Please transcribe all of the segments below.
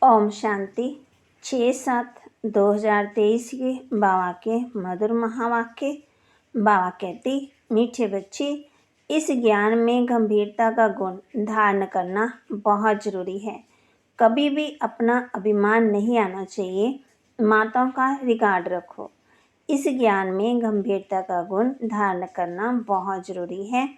ओम शांति 6/7/2023 के बाबा के मधुर महावाक्य। बाबा कहते, मीठे बच्चे, इस ज्ञान में गंभीरता का गुण धारण करना बहुत ज़रूरी है। कभी भी अपना अभिमान नहीं आना चाहिए। माताओं का रिकॉर्ड रखो। इस ज्ञान में गंभीरता का गुण धारण करना बहुत ज़रूरी है।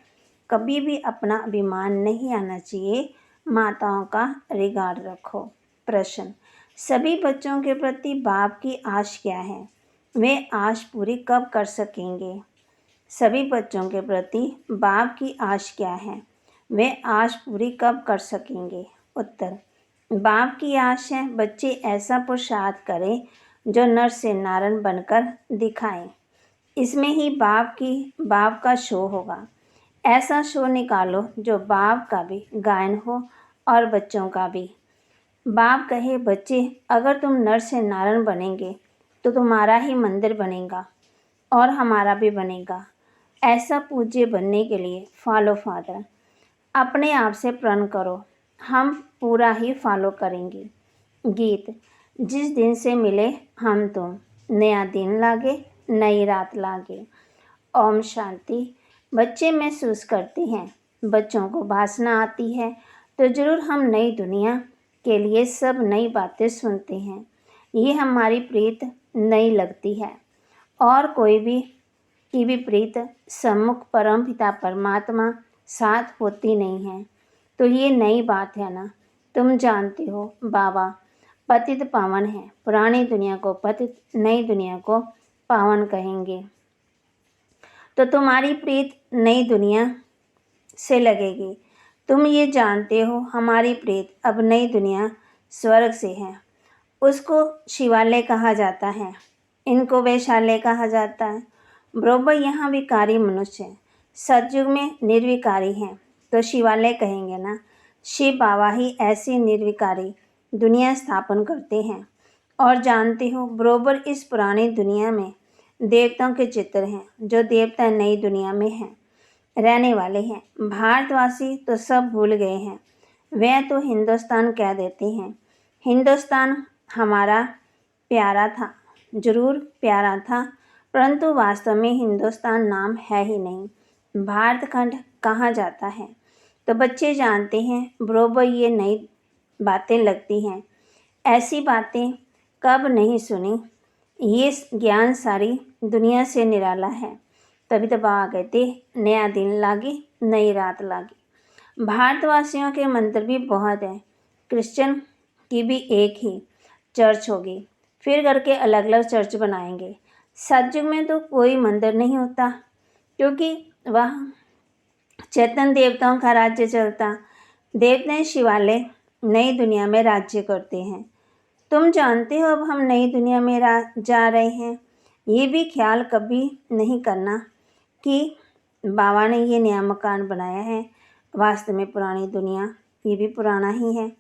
कभी भी अपना अभिमान नहीं आना चाहिए। माताओं का रिकॉर्ड रखो। प्रश्न, सभी बच्चों के प्रति बाप की आश क्या है? वे आश पूरी कब कर सकेंगे? सभी बच्चों के प्रति बाप की आश क्या है? वे आश पूरी कब कर सकेंगे? उत्तर, बाप की आश है बच्चे ऐसा पुरुषार्थ करें जो नर से नारायण बनकर दिखाएं। इसमें ही बाप का शो होगा। ऐसा शो निकालो जो बाप का भी गायन हो और बच्चों का भी। बाप कहे, बच्चे, अगर तुम नर से नारायण बनेंगे तो तुम्हारा ही मंदिर बनेगा और हमारा भी बनेगा। ऐसा पूज्य बनने के लिए फॉलो फादर। अपने आप से प्रण करो, हम पूरा ही फॉलो करेंगे। गीत, जिस दिन से मिले हम तुम, नया दिन लागे नई रात लागे। ओम शांति। बच्चे महसूस करते हैं, बच्चों को भाषणा आती है तो ज़रूर हम नई दुनिया के लिए सब नई बातें सुनते हैं। ये हमारी प्रीत नई लगती है और कोई भी की भी प्रीत सम्मुख परम पिता परमात्मा साथ होती नहीं है। तो ये नई बात है ना। तुम जानते हो बाबा पतित पावन है। पुरानी दुनिया को पतित, नई दुनिया को पावन कहेंगे। तो तुम्हारी प्रीत नई दुनिया से लगेगी। तुम ये जानते हो हमारी प्रीत अब नई दुनिया स्वर्ग से है। उसको शिवालय कहा जाता है, इनको वैशाल्य कहा जाता है। बरोबर यहाँ विकारी मनुष्य हैं, सतयुग में निर्विकारी हैं तो शिवालय कहेंगे ना। शिव बाबा ही ऐसी निर्विकारी दुनिया स्थापन करते हैं। और जानते हो बरोबर इस पुरानी दुनिया में देवताओं के चित्र हैं, जो देवता नई दुनिया में हैं रहने वाले हैं। भारतवासी तो सब भूल गए हैं, वह तो हिंदुस्तान कह देते हैं। हिंदुस्तान हमारा प्यारा था, जरूर प्यारा था, परंतु वास्तव में हिंदुस्तान नाम है ही नहीं। भारतखंड कहा जाता है। तो बच्चे जानते हैं बरोबर ये नई बातें लगती हैं। ऐसी बातें कब नहीं सुनी। ये ज्ञान सारी दुनिया से निराला है। तभी तो बाबा कहते, नया दिन लागे नई रात लागे। भारतवासियों के मंदिर भी बहुत हैं। क्रिश्चियन की भी एक ही चर्च होगी, फिर करके अलग अलग चर्च बनाएंगे। सतयुग में तो कोई मंदिर नहीं होता, क्योंकि वह चैतन्य देवताओं का राज्य चलता। देवता शिवालय नई दुनिया में राज्य करते हैं। तुम जानते हो अब हम नई दुनिया में जा रहे हैं। ये भी ख्याल कभी नहीं करना कि बाबा ने ये नया मकान बनाया है। वास्तव में पुरानी दुनिया ये भी पुराना ही है।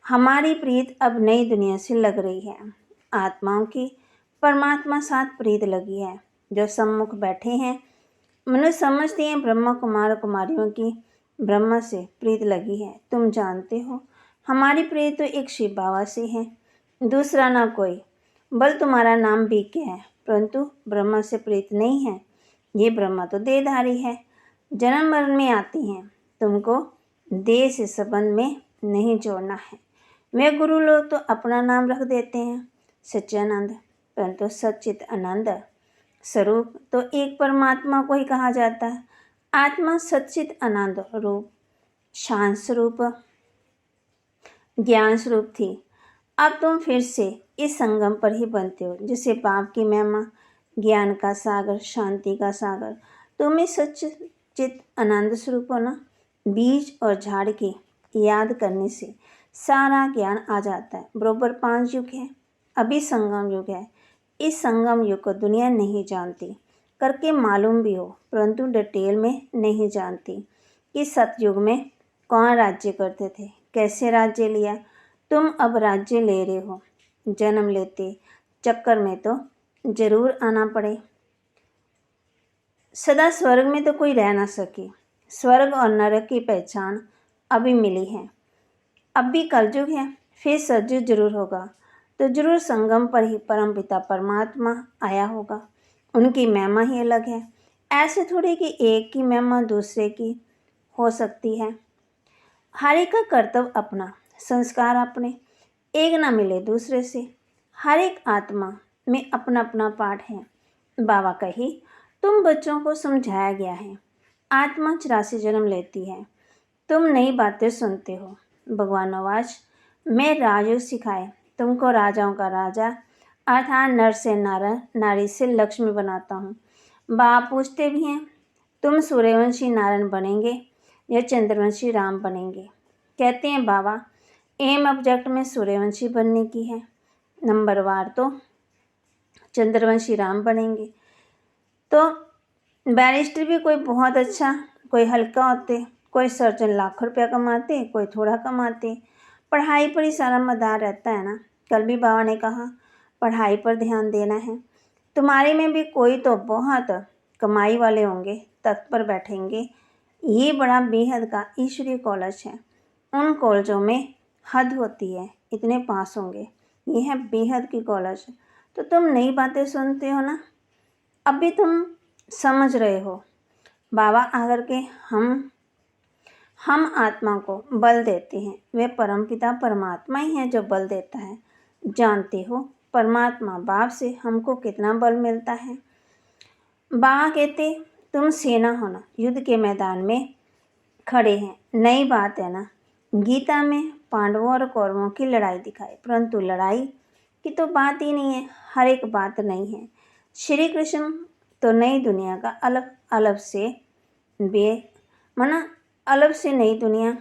हमारी प्रीत अब नई दुनिया से लग रही है। आत्माओं की परमात्मा साथ प्रीत लगी है। जो सम्मुख बैठे हैं मनुष्य समझते हैं ब्रह्मा कुमार कुमारियों की ब्रह्मा से प्रीत लगी है। तुम जानते हो हमारी प्रीत तो एक शिव बाबा से है, दूसरा ना कोई। बल तुम्हारा नाम भी क्या है, परंतु ब्रह्मा से प्रीत नहीं है। ये ब्रह्मा तो देहधारी है, जन्म मरण में आती हैं। तुमको देह से संबंध में नहीं जोड़ना है। वे गुरु लोग तो अपना नाम रख देते हैं सच्चिदानंद, परंतु सच्चित आनंद स्वरूप तो एक परमात्मा को ही कहा जाता है। आत्मा सच्चित आनंद रूप शांत स्वरूप ज्ञान स्वरूप थी। अब तुम फिर से इस संगम पर ही बनते हो, जिसे बाप की महिमा, ज्ञान का सागर, शांति का सागर। तुम ही सच्चित आनंद स्वरूप हो ना। बीज और झाड़ की याद करने से सारा ज्ञान आ जाता है। बरोबर 5 युग है, अभी संगम युग है। इस संगम युग को दुनिया नहीं जानती, करके मालूम भी हो परंतु डिटेल में नहीं जानती कि सतयुग में कौन राज्य करते थे, कैसे राज्य लिया। तुम अब राज्य ले रहे हो। जन्म लेते चक्कर में तो जरूर आना पड़े। सदा स्वर्ग में तो कोई रह ना सके। स्वर्ग और नरक की पहचान अभी मिली है। अब भी कलयुग है, फिर सज्जु जरूर होगा, तो जरूर संगम पर ही परमपिता परमात्मा आया होगा। उनकी महिमा ही अलग है। ऐसे थोड़ी कि एक की महिमा दूसरे की हो सकती है। हर एक का कर्तव्य अपना, संस्कार अपने, एक ना मिले दूसरे से। हर एक आत्मा में अपना अपना पाठ है। बाबा कही, तुम बच्चों को समझाया गया है, आत्मा 84 जन्म लेती है, तुम नई बातें सुनते हो। भगवान आवाज, मैं राजयोग सिखाए तुमको राजाओं का राजा अर्थात नर से नारायण, नारी से लक्ष्मी बनाता हूँ। बाप पूछते भी हैं, तुम सूर्यवंशी नारायण बनेंगे या चंद्रवंशी राम बनेंगे। कहते हैं बाबा, एम ऑब्जेक्ट में सूर्यवंशी बनने की है, नंबरवार तो चंद्रवंशी राम बनेंगे। तो बैरिस्टर भी कोई बहुत अच्छा, कोई हल्का होते, कोई सर्जन लाखों रुपया कमाते, कोई थोड़ा कमाते। पढ़ाई पर ही सारा मदार रहता है ना। कल भी बाबा ने कहा, पढ़ाई पर ध्यान देना है। तुम्हारे में भी कोई तो बहुत कमाई वाले होंगे, तख्त पर बैठेंगे। ये बड़ा बेहद का ईश्वरीय कॉलेज है। उन कॉलेजों में हद होती है, इतने पास होंगे। ये है बेहद की कॉलेज। तो तुम नई बातें सुनते हो ना, अभी तुम समझ रहे हो। बाबा आकर के हम आत्मा को बल देते हैं। वे परमपिता परमात्मा ही है जो बल देता है। जानते हो परमात्मा बाप से हमको कितना बल मिलता है। बाबा कहते, तुम सेना हो ना, युद्ध के मैदान में खड़े हैं। नई बात है ना, गीता में पांडवों और कौरवों की लड़ाई दिखाई, परंतु लड़ाई की तो बात ही नहीं है। हर एक बात नहीं है। श्री कृष्ण तो नई दुनिया का अलग से अलग से नई दुनिया।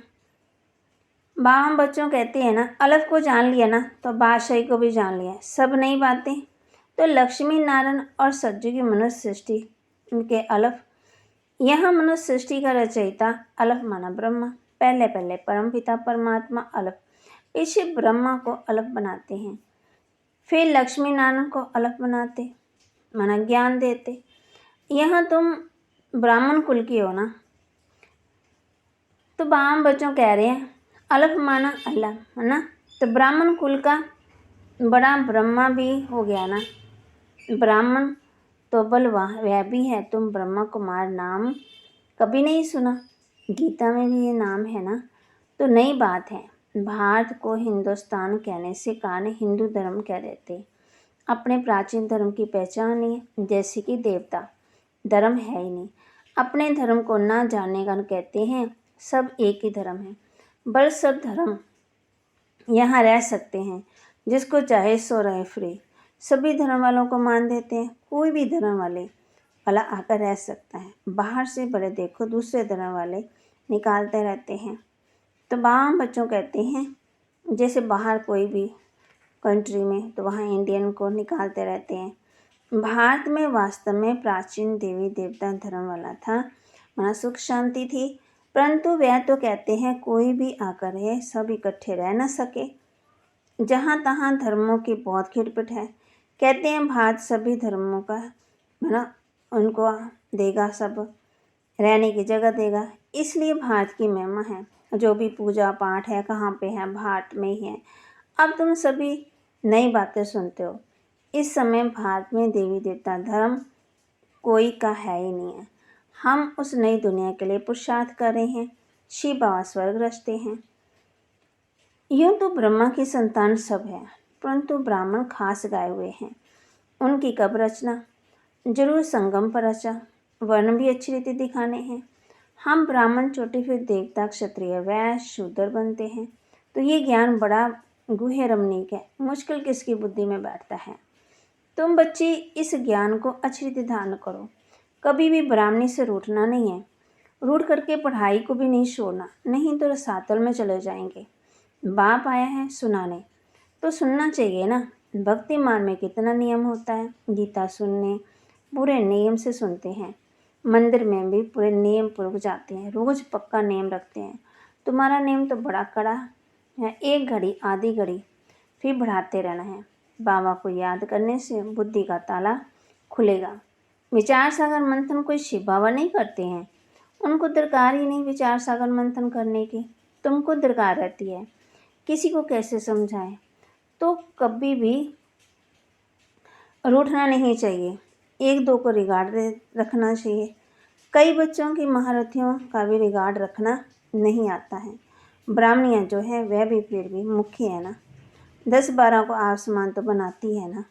बाबा बच्चों कहते हैं ना, अलग को जान लिया ना तो बादशाही को भी जान लिया। सब नई बातें। तो लक्ष्मी नारायण और सज्जू की मनुष्य सृष्टि उनके अलग। यहाँ मनुष्य सृष्टि का रचयिता अलग माना ब्रह्मा। पहले पहले परमपिता परमात्मा अलग, पीछे ब्रह्मा को अलग बनाते हैं, फिर लक्ष्मी नारायण को अलग बनाते, माना ज्ञान देते। यहाँ तुम ब्राह्मण कुल की हो ना, तो बाम बच्चों कह रहे हैं अलग माना अल्लाह, है ना। तो ब्राह्मण कुल का बड़ा ब्रह्मा भी हो गया ना। ब्राह्मण तो बलवा वह भी है। तुम ब्रह्मा कुमार नाम कभी नहीं सुना, गीता में भी ये नाम है ना। तो नई बात है। भारत को हिंदुस्तान कहने से कारण हिंदू धर्म कह देते। अपने प्राचीन धर्म की पहचान नहीं है, जैसे कि देवता धर्म है ही नहीं। अपने धर्म को ना जानने का कहते हैं सब एक ही धर्म है। बल सब धर्म यहाँ रह सकते हैं, जिसको चाहे सो रहे फ्री। सभी धर्म वालों को मान देते हैं। कोई भी धर्म वाले भला आकर रह सकता है। बाहर से बड़े देखो दूसरे धर्म वाले निकालते रहते हैं। तो बाम बच्चों कहते हैं जैसे बाहर कोई भी कंट्री में तो वहाँ इंडियन को निकालते रहते हैं। भारत में वास्तव में प्राचीन देवी देवता धर्म वाला था, वहाँ सुख शांति थी। परंतु वह तो कहते हैं कोई भी आकर है, सब इकट्ठे रह न सके। जहाँ तहाँ धर्मों की बहुत खिटपिट है। कहते हैं भारत सभी धर्मों का है ना, उनको देगा, सब रहने की जगह देगा। इसलिए भारत की महिमा है। जो भी पूजा पाठ है कहाँ पे है, भारत में ही है। अब तुम सभी नई बातें सुनते हो। इस समय भारत में देवी देवता धर्म कोई का है ही नहीं है। हम उस नई दुनिया के लिए पुरुषार्थ कर रहे हैं। शिव बाबा स्वर्ग रचते हैं। यूँ तो ब्रह्मा की संतान सब है, परंतु ब्राह्मण खास गाए हुए हैं। उनकी कब रचना, जरूर संगम पर रचा। वर्ण भी अच्छी रीति दिखाने हैं। हम ब्राह्मण चोटी फिर देवता क्षत्रिय वैश्य शूद्र बनते हैं। तो ये ज्ञान बड़ा गुहे रमणीक है, मुश्किल किसकी बुद्धि में बैठता है। तुम बच्चे इस ज्ञान को अच्छी रीति धारण करो। कभी भी ब्राह्मणी से रूठना नहीं है। रूठ करके पढ़ाई को भी नहीं छोड़ना, नहीं तो रसातल में चले जाएंगे। बाप आया है सुनाने, तो सुनना चाहिए ना। भक्ति मार्ग में कितना नियम होता है। गीता सुनने पूरे नियम से सुनते हैं। मंदिर में भी पूरे नियम पूर्वक जाते हैं, रोज़ पक्का नियम रखते हैं। तुम्हारा नियम तो बड़ा कड़ा है, एक घड़ी आधी घड़ी फिर बढ़ाते रहना है। बाबा को याद करने से बुद्धि का ताला खुलेगा। विचार सागर मंथन कोई शिव बाबा नहीं करते हैं, उनको दरकार ही नहीं विचार सागर मंथन करने की। तुमको दरकार रहती है। किसी को कैसे समझाएं। तो कभी भी रूठना नहीं चाहिए, एक दो को रिगार्ड रखना चाहिए। कई बच्चों की महारथियों का भी रिगार्ड रखना नहीं आता है। ब्राह्मणियाँ जो है वह भी फिर भी मुख्य है ना, 10-12 को आसमान तो बनाती है ना,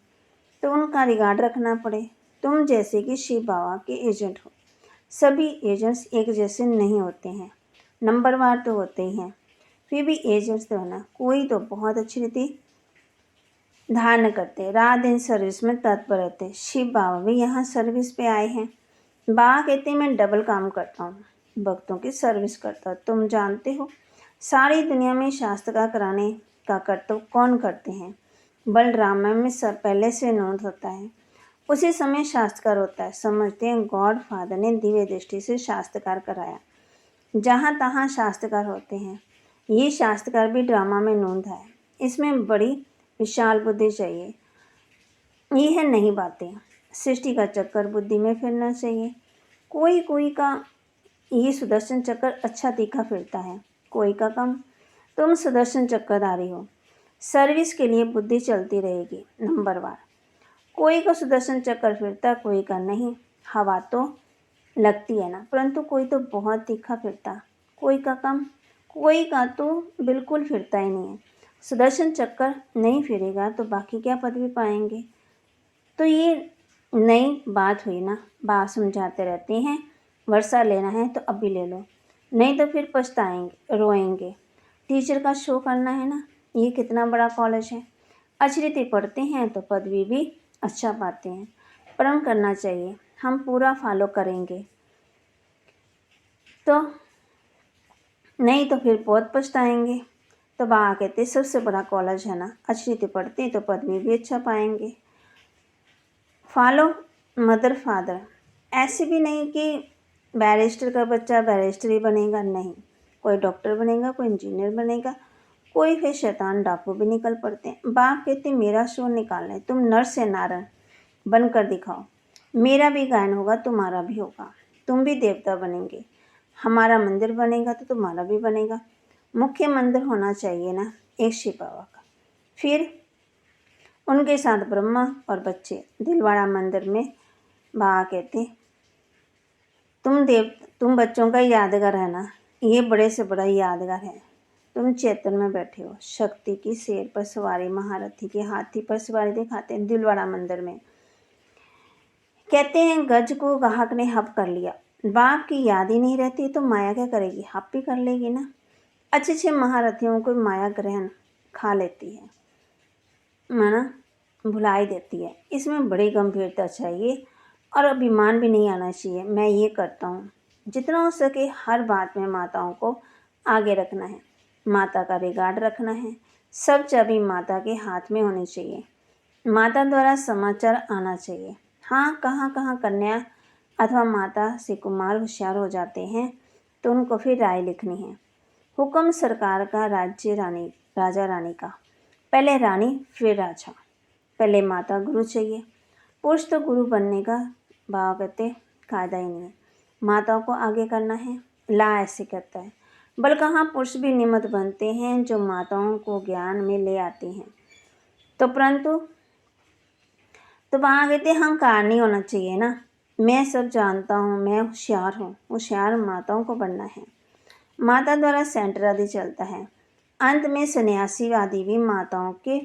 तो उनका रिगार्ड रखना पड़े। तुम जैसे कि शिव बाबा के एजेंट हो। सभी एजेंट्स एक जैसे नहीं होते हैं, नंबरवार तो होते ही हैं, फिर भी एजेंट्स तो है ना, कोई तो बहुत अच्छी रीति धारण करते, रात दिन सर्विस में तत्पर रहते। शिव बाबा भी यहाँ सर्विस पे आए हैं। बाबा कहते हैं मैं डबल काम करता हूँ, भक्तों की सर्विस करता हूँ। तुम जानते हो सारी दुनिया में शास्त्र का कराने का कर्तव्य कौन करते हैं? बलरामायण में सब पहले से नोट होता है, उसी समय शास्त्रकार होता है। समझते हैं गॉड फादर ने दिव्य दृष्टि से शास्त्रकार कराया। जहाँ तहाँ शास्त्रकार होते हैं, ये शास्त्रकार भी ड्रामा में नोंद है। इसमें बड़ी विशाल बुद्धि चाहिए। ये है नई बातें, सृष्टि का चक्कर बुद्धि में फिरना चाहिए। कोई कोई का ये सुदर्शन चक्कर अच्छा तीखा फिरता है, कोई का कम। तुम सुदर्शन चक्करधारी हो, सर्विस के लिए बुद्धि चलती रहेगी नंबरवार। कोई का सुदर्शन चक्कर फिरता, कोई का नहीं। हवा तो लगती है ना, परंतु कोई तो बहुत तीखा फिरता, कोई का कम, कोई का तो बिल्कुल फिरता ही नहीं है। सुदर्शन चक्कर नहीं फिरेगा तो बाकी क्या पदवी पाएंगे? तो ये नई बात हुई ना, बात समझाते रहते हैं। वर्षा लेना है तो अभी ले लो, नहीं तो फिर पछताएंगे, रोएंगे। टीचर का शो करना है ना, ये कितना बड़ा कॉलेज है, अच्छी रीति पढ़ते हैं तो पदवी भी अच्छा पाते हैं। प्रण करना चाहिए, हम पूरा फॉलो करेंगे, तो नहीं तो फिर बहुत पछताएंगे। तो बाबा कहते सबसे बड़ा कॉलेज है ना, अच्छी रीति पढ़ते तो पदवी भी अच्छा पाएंगे। फॉलो मदर फादर, ऐसे भी नहीं कि बैरिस्टर का बच्चा बैरिस्टर ही बनेगा, नहीं, कोई डॉक्टर बनेगा, कोई इंजीनियर बनेगा, कोई फिर शैतान डाकू भी निकल पड़ते हैं। बाप कहते मेरा शो निकालना है, तुम नर से नारायण बनकर दिखाओ, मेरा भी गायन होगा, तुम्हारा भी होगा, तुम भी देवता बनेंगे, हमारा मंदिर बनेगा तो तुम्हारा भी बनेगा। मुख्य मंदिर होना चाहिए ना एक शिव बाबा का, फिर उनके साथ ब्रह्मा और बच्चे। दिलवाड़ा मंदिर में बाबा कहते तुम बच्चों का यादगार है ना, ये बड़े से बड़ा यादगार है। तुम चेतन में बैठे हो, शक्ति की शेर पर सवारी, महारथी के हाथी पर सवारी दिखाते हैं दिलवाड़ा मंदिर में। कहते हैं गज को गाहक ने हप कर लिया, बाप की याद ही नहीं रहती तो माया क्या करेगी, हप भी कर लेगी ना। अच्छे महारथियों को माया ग्रहण खा लेती है, माना भुलाई देती है। इसमें बड़ी गंभीरता चाहिए और अभिमान भी नहीं आना चाहिए। मैं ये करता हूँ, जितना हो सके हर बात में माताओं को आगे रखना है, माता का रिगार्ड रखना है। सब चाबी माता के हाथ में होनी चाहिए, माता द्वारा समाचार आना चाहिए। हाँ, कहाँ कहाँ कन्या अथवा माता से कुमार होशियार हो जाते हैं तो उनको फिर राय लिखनी है। हुक्म सरकार का, राज्य रानी राजा रानी का, पहले रानी फिर राजा, पहले माता गुरु चाहिए। पुरुष तो गुरु बनने का बाबा कहते कायदा ही नहीं है, माताओं को आगे करना है, ला ऐसे कहता है। बल कहाँ पुरुष भी निमित्त बनते हैं जो माताओं को ज्ञान में ले आते हैं। तो परंतु तो वहाँ कहते अहंकार नहीं होना चाहिए ना, मैं सब जानता हूँ, मैं होशियार हूँ। होशियार माताओं को बनना है, माता द्वारा सेंटर आदि चलता है। अंत में सन्यासी आदि भी माताओं के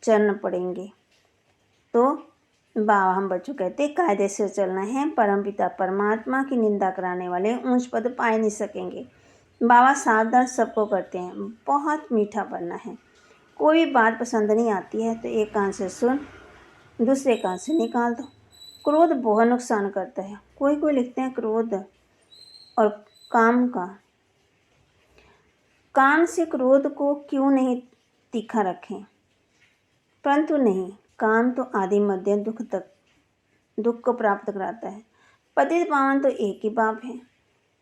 चरण पड़ेंगे। तो बाबा हम बच्चों कहते कायदे से चलना है, परमपिता परमात्मा की निंदा कराने वाले ऊंच पद पाए नहीं सकेंगे। बाबा सावधान सबको करते हैं, बहुत मीठा बनना है। कोई भी बात पसंद नहीं आती है तो एक कान से सुन, दूसरे कान से निकाल दो। क्रोध बहुत नुकसान करता है। कोई कोई लिखते हैं क्रोध और काम से क्रोध को क्यों नहीं तीखा रखें, परंतु नहीं, काम तो आदि मध्य दुख को प्राप्त कराता है। पतित पावन तो एक ही बाप है,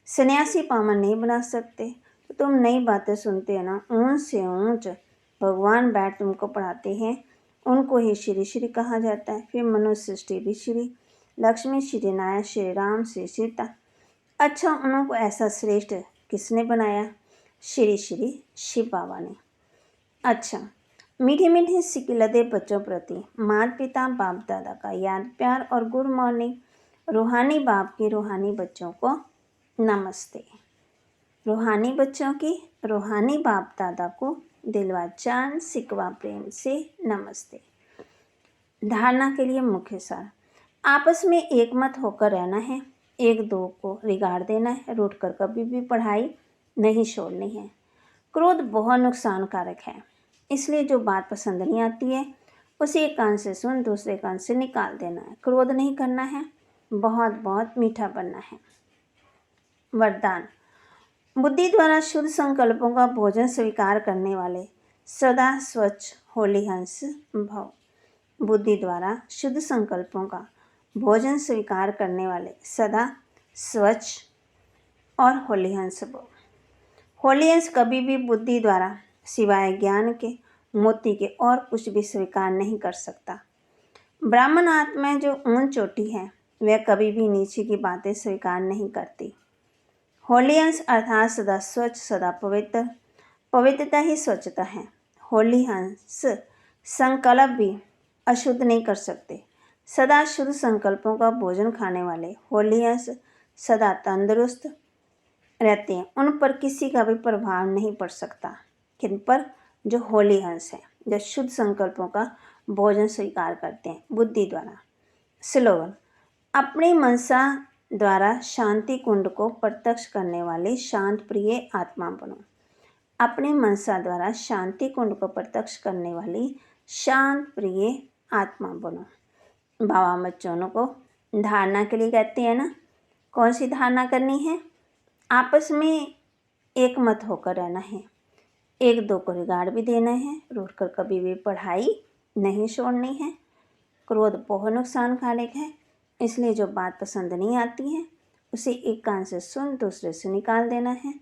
सन्यासी पावन नहीं बना सकते। तो तुम नई बातें सुनते हो ना, ऊंच से ऊंच भगवान बैठ तुमको पढ़ाते हैं, उनको ही श्री श्री कहा जाता है। फिर मनुष्य सृष्टि भी श्री, लक्ष्मी श्री नारायण श्री राम श्री सीता। अच्छा, उनको ऐसा श्रेष्ठ किसने बनाया? श्री श्री शिव बाबा ने। अच्छा, मीठे मीठे सिकिलते बच्चों प्रति माता पिता बाप दादा का याद प्यार और गुड मॉर्निंग। रूहानी बाप के रूहानी बच्चों को नमस्ते। रूहानी बच्चों की रूहानी बाप दादा को दिलवा जान सिकवा प्रेम से नमस्ते। धारणा के लिए मुख्य सार, आपस में एकमत होकर रहना है, एक दो को रिगाड़ देना है, रूठ कर कभी भी पढ़ाई नहीं छोड़नी है। क्रोध बहुत नुकसानकारक है, इसलिए जो बात पसंद नहीं आती है उसे एक कान से सुन दूसरे कान से निकाल देना है। क्रोध नहीं करना है, बहुत बहुत मीठा बनना है। वरदान, बुद्धि द्वारा शुद्ध संकल्पों का भोजन स्वीकार करने वाले सदा स्वच्छ होली हंस भव। बुद्धि द्वारा शुद्ध संकल्पों का भोजन स्वीकार करने वाले सदा स्वच्छ और होली हंस भव। होली हंस कभी भी बुद्धि द्वारा सिवाय ज्ञान के मोती के और कुछ भी स्वीकार नहीं कर सकता। ब्राह्मण आत्मा जो ऊंच चोटी है वह कभी भी नीचे की बातें स्वीकार नहीं करती। होली हंस अर्थात सदा स्वच्छ सदा पवित्र, पवित्रता ही स्वच्छता है। होली हंस संकल्प भी अशुद्ध नहीं कर सकते। सदा शुद्ध संकल्पों का भोजन खाने वाले होली हंस सदा तंदुरुस्त रहते हैं, उन पर किसी का भी प्रभाव नहीं पड़ सकता। किन पर? जो होली हंस है, जो शुद्ध संकल्पों का भोजन स्वीकार करते हैं बुद्धि द्वारा। स्लोगन, अपनी मनसा द्वारा शांति कुंड को प्रत्यक्ष करने वाली शांत प्रिय आत्मा बनो। अपनी मनसा द्वारा शांति कुंड को प्रत्यक्ष करने वाली शांत प्रिय आत्मा बनो। बाबा बच्चों को धारणा के लिए कहते हैं ना, कौन सी धारणा करनी है? आपस में एक मत होकर रहना है, एक दो को रिगाड़ भी देना है, रूठ कर कभी भी पढ़ाई नहीं छोड़नी है। क्रोध बहुत नुकसानकारक है, इसलिए जो बात पसंद नहीं आती है उसे एक कान से सुन दूसरे से निकाल देना है।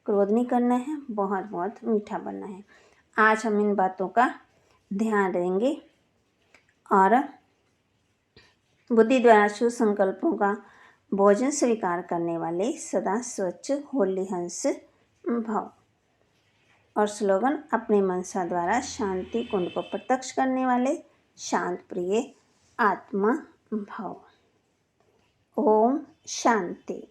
क्रोध नहीं करना है, बहुत बहुत मीठा बनना है। आज हम इन बातों का ध्यान देंगे और बुद्धि द्वारा शुभ संकल्पों का भोजन स्वीकार करने वाले सदा स्वच्छ होली हंस भव। और स्लोगन, अपने मनसा द्वारा शांति कुंड को प्रत्यक्ष करने वाले शांत प्रिय आत्मा भव। ओम शांति।